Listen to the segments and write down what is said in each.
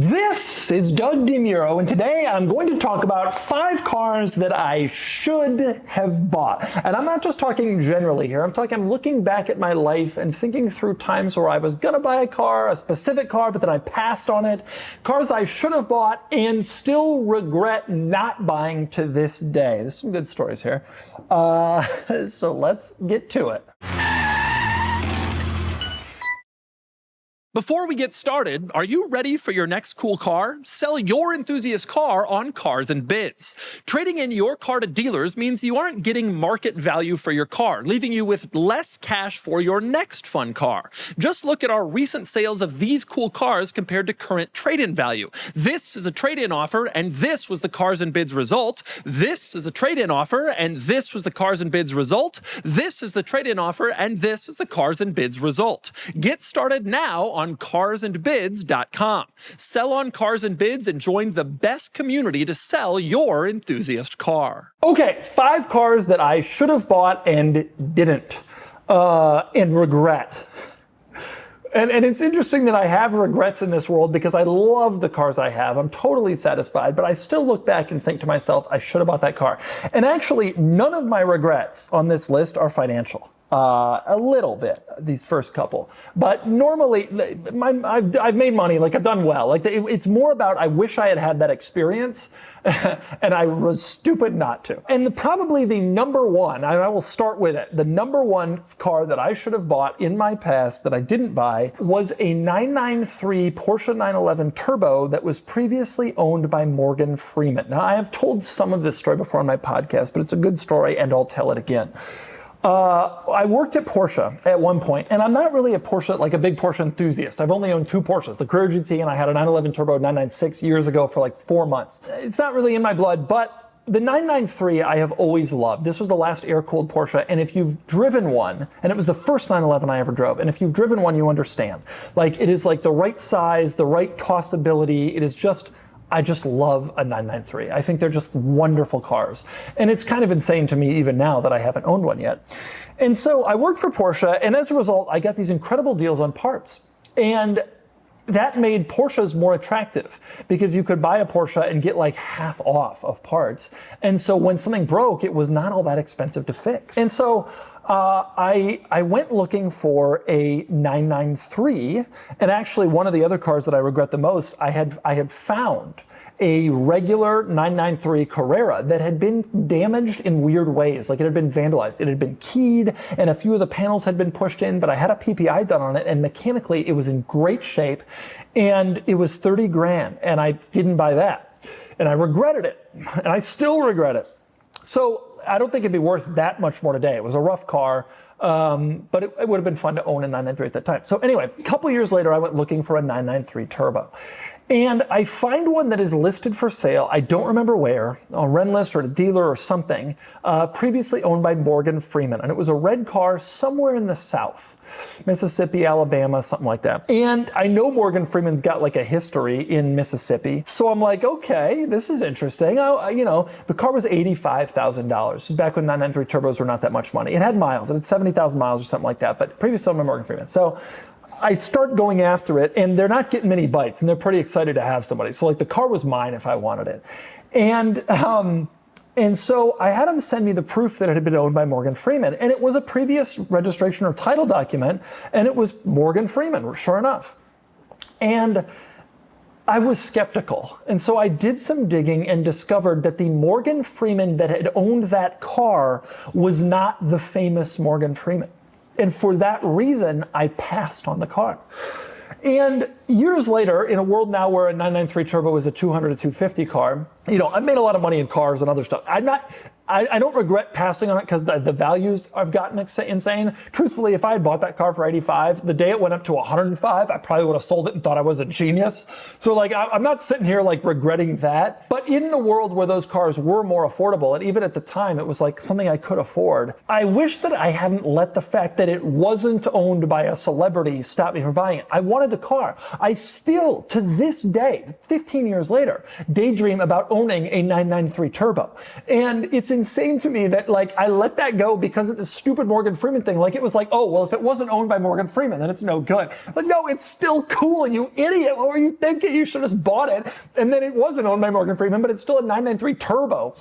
This is Doug DeMuro, and today I'm going to talk about 5 cars that I should have bought. And I'm not just talking generally here. I'm looking back at my life and thinking through times where I was going to buy a car, a specific car, but then I passed on it. Cars I should have bought and still regret not buying to this day. There's some good stories here. So let's get to it. Before we get started, are you ready for your next cool car? Sell your enthusiast car on Cars and Bids. Trading in your car to dealers means you aren't getting market value for your car, leaving you with less cash for your next fun car. Just look at our recent sales of these cool cars compared to current trade-in value. This is a trade-in offer, and this was the Cars and Bids result. This is a trade-in offer, and this was the Cars and Bids result. This is the trade-in offer, and this is the Cars and Bids result. Get started now on carsandbids.com. Sell on Cars and Bids and join the best community to sell your enthusiast car. Okay, 5 cars that I should have bought and didn't, and regret. And it's interesting that I have regrets in this world because I love the cars I have. I'm totally satisfied, but I still look back and think to myself, I should have bought that car. And actually, none of my regrets on this list are financial. A little bit, these first couple. But normally, I've made money, like I've done well. Like it's more about I wish I had had that experience and I was stupid not to. And probably the number one, and I will start with it, the number one car that I should have bought in my past that I didn't buy was a 993 Porsche 911 Turbo that was previously owned by Morgan Freeman. Now, I have told some of this story before on my podcast, but it's a good story and I'll tell it again. I worked at Porsche at one point, and I'm not really a big Porsche enthusiast. I've only owned 2 Porsches, the Carrera GT, and I had a 911 Turbo 996 years ago for like 4 months. It's not really in my blood, but the 993 I have always loved. This was the last air-cooled Porsche, and if you've driven one, and it was the first 911 I ever drove, and if you've driven one, you understand. Like, it is like the right size, the right tossability. It is just... I just love a 993. I think they're just wonderful cars. And it's kind of insane to me even now that I haven't owned one yet. And so I worked for Porsche, and as a result, I got these incredible deals on parts. And that made Porsches more attractive because you could buy a Porsche and get like half off of parts. And so when something broke, it was not all that expensive to fix. And so I went looking for a 993, and actually one of the other cars that I regret the most, I had found a regular 993 Carrera that had been damaged in weird ways. Like it had been vandalized. It had been keyed, and a few of the panels had been pushed in, but I had a PPI done on it, and mechanically it was in great shape, and it was 30 grand, and I didn't buy that. And I regretted it, and I still regret it. So I don't think it'd be worth that much more today. It was a rough car, but it would have been fun to own a 993 at that time. So anyway, a couple years later, I went looking for a 993 Turbo. And I find one that is listed for sale. I don't remember where, on Renlist or a dealer or something, previously owned by Morgan Freeman. And it was a red car somewhere in the South. Mississippi, Alabama, something like that. And I know Morgan Freeman's got like a history in Mississippi. So I'm like, okay, this is interesting. The car was $85,000. This is back when 993 Turbos were not that much money. It had miles. It had 70,000 miles or something like that, but previously owned by Morgan Freeman. So I start going after it, and they're not getting many bites, and they're pretty excited to have somebody. So like the car was mine if I wanted it. And so I had him send me the proof that it had been owned by Morgan Freeman. And it was a previous registration or title document, and it was Morgan Freeman, sure enough. And I was skeptical. And so I did some digging and discovered that the Morgan Freeman that had owned that car was not the famous Morgan Freeman. And for that reason, I passed on the car. And years later, in a world now where a 993 Turbo is a 200 to 250 car, I've made a lot of money in cars and other stuff. I don't regret passing on it because the values I've gotten insane. Truthfully, if I had bought that car for 85, the day it went up to 105, I probably would have sold it and thought I was a genius. So I'm not sitting here regretting that. But in the world where those cars were more affordable, and even at the time, it was like something I could afford, I wish that I hadn't let the fact that it wasn't owned by a celebrity stop me from buying it. I wanted the car. I still, to this day, 15 years later, daydream about owning a 993 Turbo. And it's insane to me that, like, I let that go because of this stupid Morgan Freeman thing. Like, it was like, oh, well, if it wasn't owned by Morgan Freeman, then it's no good. But no, it's still cool, you idiot. What were you thinking? You should have just bought it. And then it wasn't owned by Morgan Freeman, but it's still a 993 Turbo.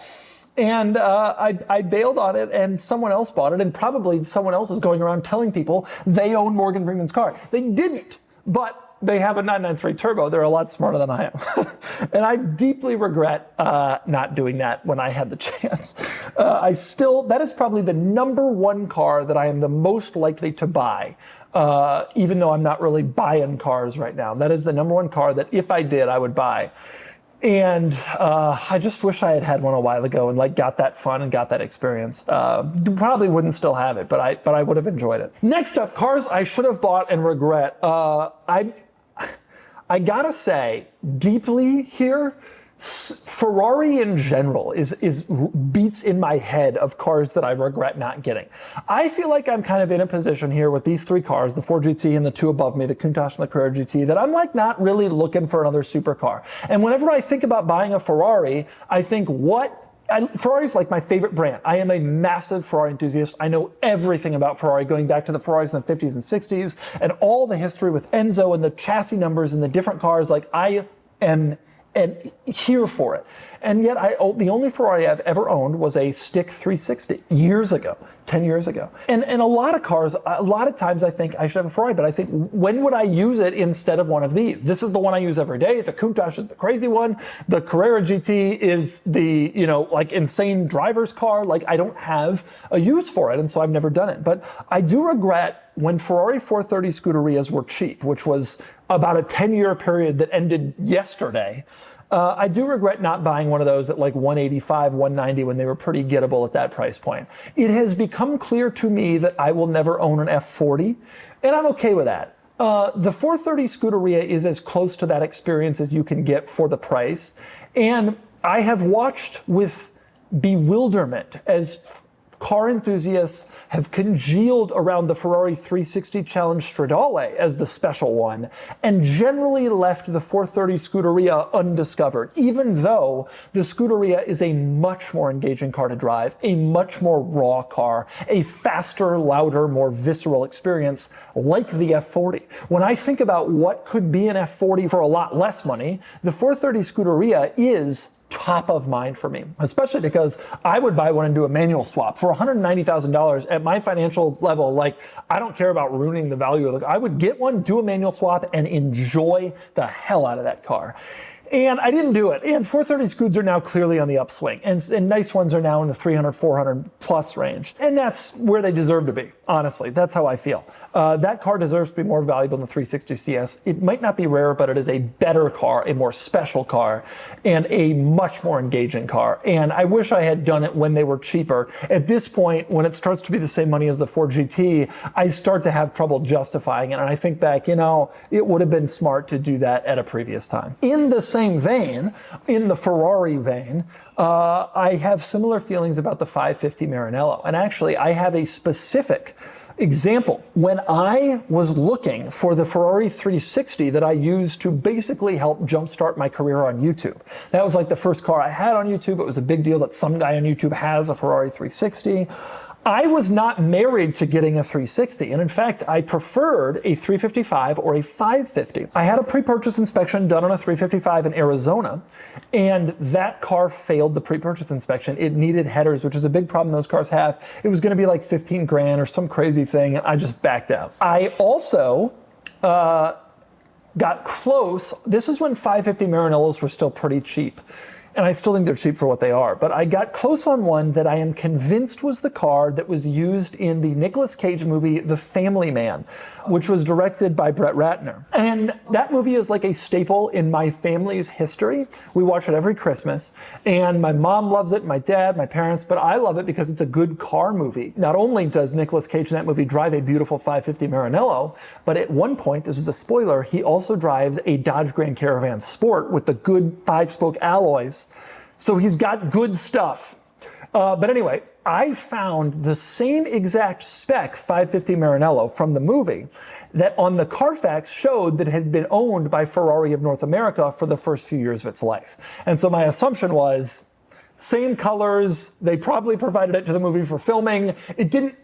And I bailed on it, and someone else bought it, and probably someone else is going around telling people they own Morgan Freeman's car. They didn't, but they have a 993 Turbo. They're a lot smarter than I am. And I deeply regret not doing that when I had the chance. That is probably the number one car that I am the most likely to buy, even though I'm not really buying cars right now. That is the number one car that if I did, I would buy. And I just wish I had had one a while ago and like got that fun and got that experience. Probably wouldn't still have it, but I would have enjoyed it. Next up, cars I should have bought and regret. I gotta say, deeply here, Ferrari in general is beats in my head of cars that I regret not getting. I feel like I'm kind of in a position here with these three cars, the 4 GT and the two above me, the Countach and the Carrera GT, that I'm like not really looking for another supercar. And whenever I think about buying a Ferrari, I think Ferrari's like my favorite brand. I am a massive Ferrari enthusiast. I know everything about Ferrari, going back to the Ferraris in the 50s and 60s and all the history with Enzo and the chassis numbers and the different cars. Like, I am here for it. And yet the only Ferrari I've ever owned was a stick 360 years ago, 10 years ago. And a lot of cars, a lot of times I think I should have a Ferrari, but I think, when would I use it instead of one of these? This is the one I use every day. The Countach is the crazy one. The Carrera GT is the, like insane driver's car. Like, I don't have a use for it, and so I've never done it. But I do regret when Ferrari 430 Scuderias were cheap, which was about a 10-year period that ended yesterday. I do regret not buying one of those at like 185, 190 when they were pretty gettable at that price point. It has become clear to me that I will never own an F40, and I'm okay with that. The 430 Scuderia is as close to that experience as you can get for the price, and I have watched with bewilderment as car enthusiasts have congealed around the Ferrari 360 Challenge Stradale as the special one, and generally left the 430 Scuderia undiscovered, even though the Scuderia is a much more engaging car to drive, a much more raw car, a faster, louder, more visceral experience like the F40. When I think about what could be an F40 for a lot less money, the 430 Scuderia is top of mind for me, especially because I would buy one and do a manual swap for $190,000 at my financial level. Like, I don't care about ruining the value of the car. I would get one, do a manual swap, and enjoy the hell out of that car. And I didn't do it. And 430 Scuds are now clearly on the upswing. And nice ones are now in the 300, 400 plus range. And that's where they deserve to be, honestly. That's how I feel. That car deserves to be more valuable than the 360 CS. It might not be rare, but it is a better car, a more special car, and a much more engaging car. And I wish I had done it when they were cheaper. At this point, when it starts to be the same money as the 4GT, I start to have trouble justifying it. And I think back, it would have been smart to do that at a previous time. In the same vein, in the Ferrari vein, I have similar feelings about the 550 Maranello. And actually, I have a specific example. When I was looking for the Ferrari 360 that I used to basically help jumpstart my career on YouTube, that was like the first car I had on YouTube. It was a big deal that some guy on YouTube has a Ferrari 360. I was not married to getting a 360, and in fact, I preferred a 355 or a 550. I had a pre-purchase inspection done on a 355 in Arizona, and that car failed the pre-purchase inspection. It needed headers, which is a big problem those cars have. It was going to be like 15 grand or some crazy thing, and I just backed out. I also got close. This is when 550 Maranellos were still pretty cheap. And I still think they're cheap for what they are. But I got close on one that I am convinced was the car that was used in the Nicolas Cage movie, The Family Man, which was directed by Brett Ratner. And that movie is like a staple in my family's history. We watch it every Christmas. And my mom loves it, my dad, my parents, but I love it because it's a good car movie. Not only does Nicolas Cage in that movie drive a beautiful 550 Maranello, but at one point, this is a spoiler, he also drives a Dodge Grand Caravan Sport with the good 5-spoke alloys. So he's got good stuff. But anyway, I found the same exact spec 550 Maranello from the movie that on the Carfax showed that it had been owned by Ferrari of North America for the first few years of its life. And so my assumption was, same colors, they probably provided it to the movie for filming.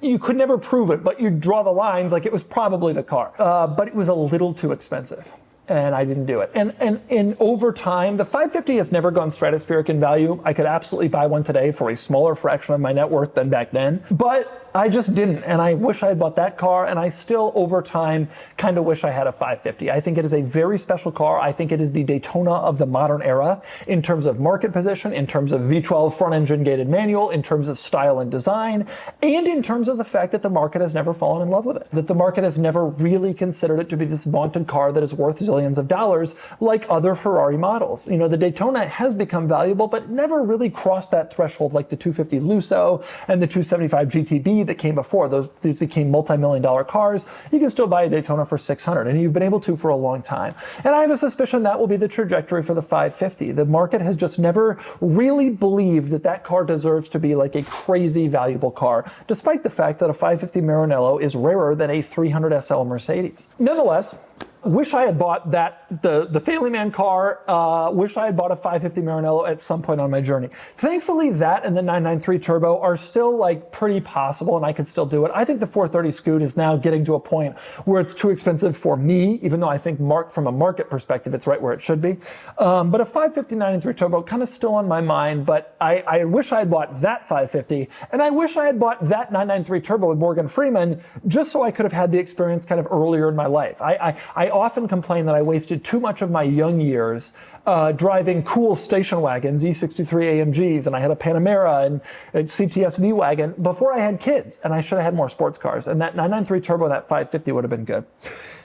You could never prove it, but you'd draw the lines like it was probably the car. But it was a little too expensive, and I didn't do it. And over time, the 550 has never gone stratospheric in value. I could absolutely buy one today for a smaller fraction of my net worth than back then, but I just didn't, and I wish I had bought that car, and I still, over time, kind of wish I had a 550. I think it is a very special car. I think it is the Daytona of the modern era in terms of market position, in terms of V12 front-engine gated manual, in terms of style and design, and in terms of the fact that the market has never fallen in love with it, that the market has never really considered it to be this vaunted car that is worth zillions of dollars like other Ferrari models. You know, the Daytona has become valuable, but never really crossed that threshold like the 250 Lusso and the 275 GTB that came before. These became multi-million-dollar cars. You can still buy a Daytona for $600, and you've been able to for a long time. And I have a suspicion that will be the trajectory for the 550. The market has just never really believed that that car deserves to be like a crazy valuable car, despite the fact that a 550 Maranello is rarer than a 300 SL Mercedes. Nonetheless, wish I had bought the Family Man car, wish I had bought a 550 Maranello at some point on my journey. Thankfully, that and the 993 Turbo are still like pretty possible, and I could still do it. I think the 430 Scoot is now getting to a point where it's too expensive for me, even though I think from a market perspective, it's right where it should be. But a 550 993 Turbo kind of still on my mind, but I wish I had bought that 550, and I wish I had bought that 993 Turbo with Morgan Freeman, just so I could have had the experience kind of earlier in my life. I often complain that I wasted too much of my young years driving cool station wagons, E63 AMGs, and I had a Panamera and a CTS V-Wagon before I had kids, and I should have had more sports cars. And that 993 Turbo, that 550 would have been good.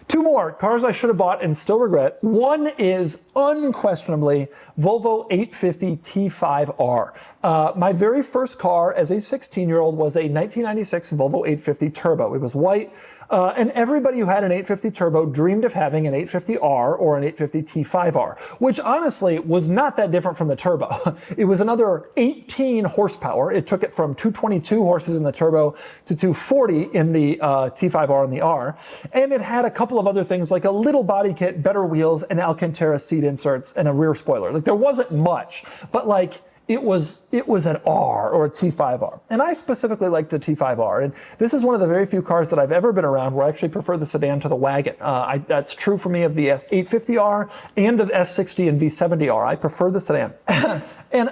Two more cars I should have bought and still regret. One is unquestionably Volvo 850 T5R. My very first car as a 16-year-old was a 1996 Volvo 850 Turbo. It was white, and everybody who had an 850 Turbo dreamed of having an 850R or an 850 T5R, which honestly was not that different from the Turbo. It was another 18 horsepower. It took it from 222 horses in the Turbo to 240 in the T5R and the R, and it had a couple of other things like a little body kit, better wheels, and Alcantara seat inserts, and a rear spoiler. Like, there wasn't much, but like, it was an R or a T5R. And I specifically like the T5R. And this is one of the very few cars that I've ever been around where I actually prefer the sedan to the wagon. That's true for me of the S850R and of S60 and V70R. I prefer the sedan. And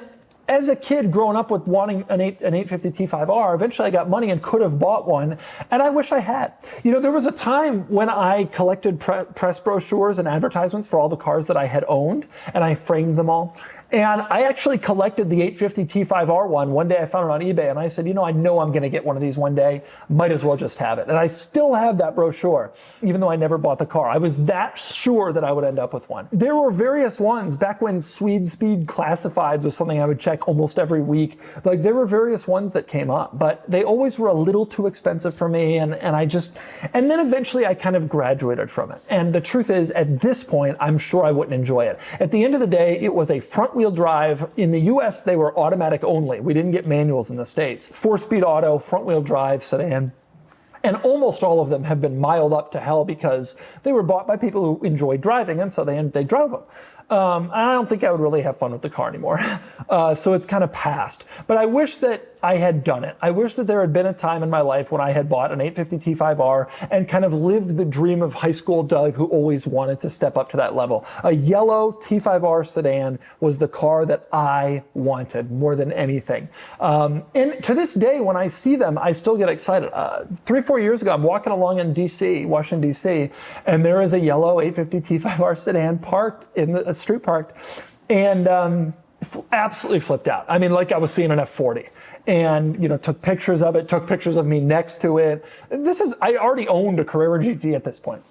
as a kid growing up with wanting an 850 T5R, eventually I got money and could have bought one, and I wish I had. You know, there was a time when I collected press brochures and advertisements for all the cars that I had owned, and I framed them all. And I actually collected the 850 T5R one day I found it on eBay, and I said, you know I'm going to get one of these one day. Might as well just have it. And I still have that brochure, even though I never bought the car. I was that sure that I would end up with one. There were various ones back when Swede Speed Classifieds was something I would check almost every week. Like, there were various ones that came up, but they always were a little too expensive for me, and then eventually I kind of graduated from it. And the truth is, at this point, I'm sure I wouldn't enjoy it. At the end of the day, it was a front-wheel drive. In the US, they were automatic only. We didn't get manuals in the States. 4-speed auto, front-wheel drive sedan. And almost all of them have been miled up to hell because they were bought by people who enjoyed driving, and so they drove them. I don't think I would really have fun with the car anymore. So it's kind of passed. But I wish that I had done it. I wish that there had been a time in my life when I had bought an 850 T5R and kind of lived the dream of high school Doug who always wanted to step up to that level. A yellow T5R sedan was the car that I wanted more than anything. And to this day, when I see them, I still get excited. 3-4 years ago, I'm walking along in DC, Washington, DC, and there is a yellow 850 T5R sedan parked in the street parked, and absolutely flipped out. I mean, like I was seeing an F40. And, you know, took pictures of it, took pictures of me next to it. I already owned a Carrera GT at this point.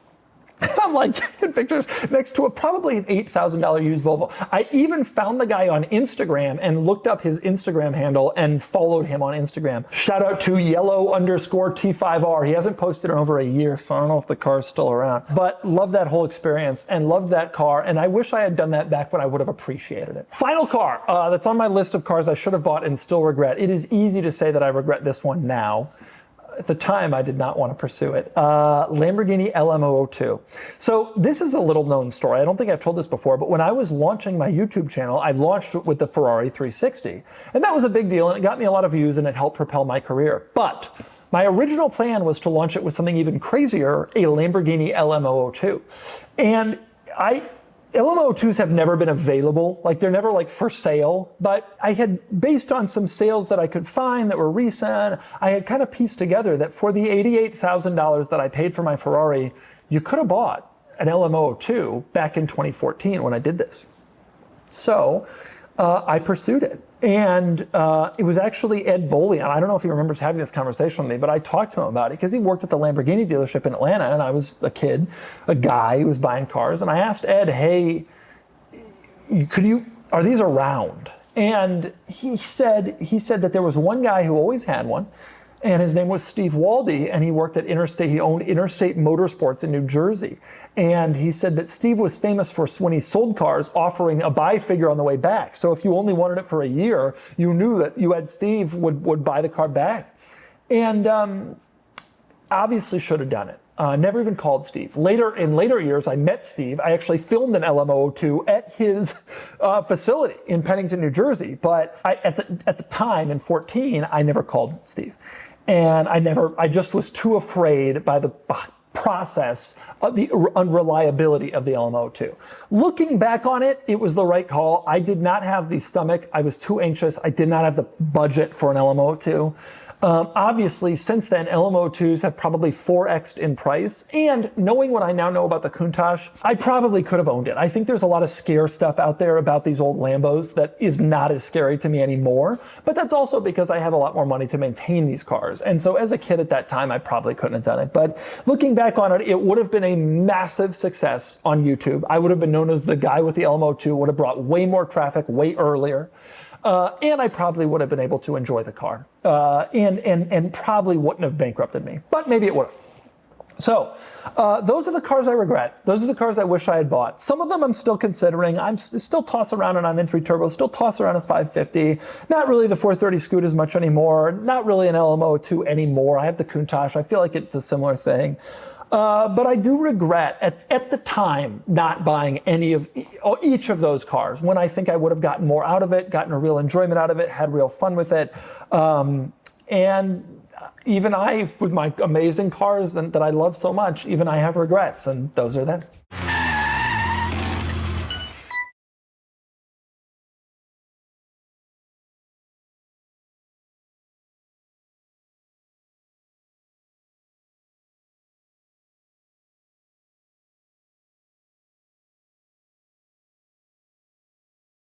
I'm like taking pictures next to probably an $8,000 used Volvo. I even found the guy on Instagram and looked up his Instagram handle and followed him on Instagram. Shout out to yellow_T5R. He hasn't posted in over a year, so I don't know if the car's still around. But love that whole experience and loved that car. And I wish I had done that back when I would have appreciated it. Final car that's on my list of cars I should have bought and still regret. It is easy to say that I regret this one now. At the time, I did not want to pursue it. Lamborghini LM002. So this is a little known story. I don't think I've told this before, but when I was launching my YouTube channel, I launched it with the Ferrari 360. And that was a big deal, and it got me a lot of views, and it helped propel my career. But my original plan was to launch it with something even crazier, a Lamborghini LM002. And LM002s have never been available, like they're never like for sale, but I had, based on some sales that I could find that were recent, I had kind of pieced together that for the $88,000 that I paid for my Ferrari, you could have bought an LM002 back in 2014 when I did this. So I pursued it. And it was actually Ed Bolian. I don't know if he remembers having this conversation with me, but I talked to him about it because he worked at the Lamborghini dealership in Atlanta, and I was a kid, a guy who was buying cars. And I asked Ed, hey, are these around? And he said that there was one guy who always had one, and his name was Steve Waldy, and he worked at he owned Interstate Motorsports in New Jersey. And he said that Steve was famous for, when he sold cars, offering a buy figure on the way back. So if you only wanted it for a year, you knew that you had Steve would buy the car back. And obviously should have done it. Never even called Steve. In later years, I met Steve. I actually filmed an LM002 at his facility in Pennington, New Jersey. But at the time, in 2014, I never called Steve. And I just was too afraid by the process of the unreliability of the LM002. Looking back on it, it was the right call. I did not have the stomach. I was too anxious. I did not have the budget for an LM002. Obviously, since then, LM002s have probably 4x'd in price. And knowing what I now know about the Countach, I probably could have owned it. I think there's a lot of scare stuff out there about these old Lambos that is not as scary to me anymore. But that's also because I have a lot more money to maintain these cars. And so as a kid at that time, I probably couldn't have done it. But looking back on it, it would have been a massive success on YouTube. I would have been known as the guy with the LM002, would have brought way more traffic way earlier. And I probably would have been able to enjoy the car and probably wouldn't have bankrupted me, but maybe it would have. So those are the cars I regret. Those are the cars I wish I had bought. Some of them I'm still considering. I'm still toss around an i3 turbo, still toss around a 550. Not really the 430 Scoot as much anymore. Not really an LM002 anymore. I have the Countach. I feel like it's a similar thing. But I do regret at the time not buying each of those cars when I think I would have gotten more out of it, gotten a real enjoyment out of it, had real fun with it. And even I, with my amazing cars that I love so much, even I have regrets, and those are them.